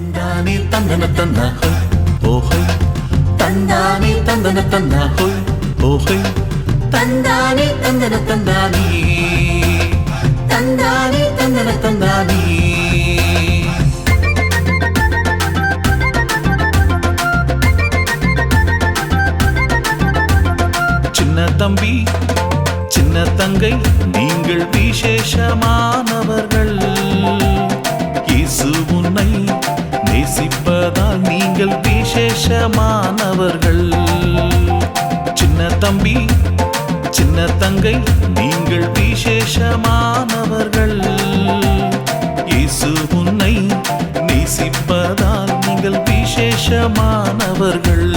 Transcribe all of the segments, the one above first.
தந்தானே தந்தன தந்தா ஓஹை தந்தானே தந்தன தந்தா ஓஹை தந்தானே தந்தன தந்தானே தந்தானே தந்தன தந்தானே. சின்ன தம்பி சின்ன தங்கை நீங்கள் விசேஷமானவர்கள். இயேசு உன்னை நேசிப்பதால் நீங்கள் விசேஷமானவர்கள். சின்ன தம்பி சின்ன தங்கை நீங்கள் விசேஷமானவர்கள். இயேசு உன்னை நேசிப்பதால் நீங்கள் விசேஷமானவர்கள்.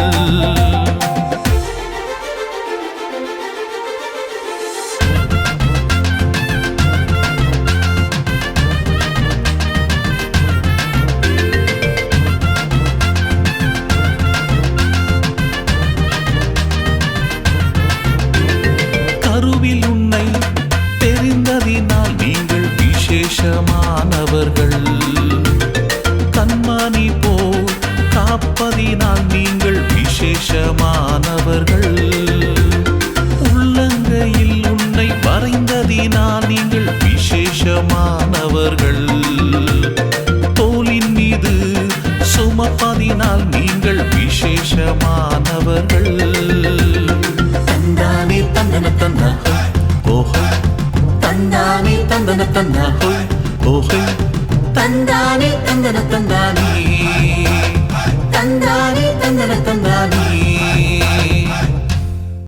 கருவில் உன்னை தெரிந்ததினால் நீங்கள் விசேஷமானவர்கள். கண்மணி போல் காப்பதினால் நீங்கள் விசேஷமானவர்கள். உள்ளங்கையில் உன்னை வரைந்ததினால் நீங்கள் விசேஷமானவர்கள். தோளின் மீது சுமப்பதினால் நீங்கள் விசேஷமானவர்கள். தந்தானே தந்தன தந்தா ஓஹை தந்தானே தந்தன தந்தா ஓஹை தந்தானே தந்தன தந்தானே.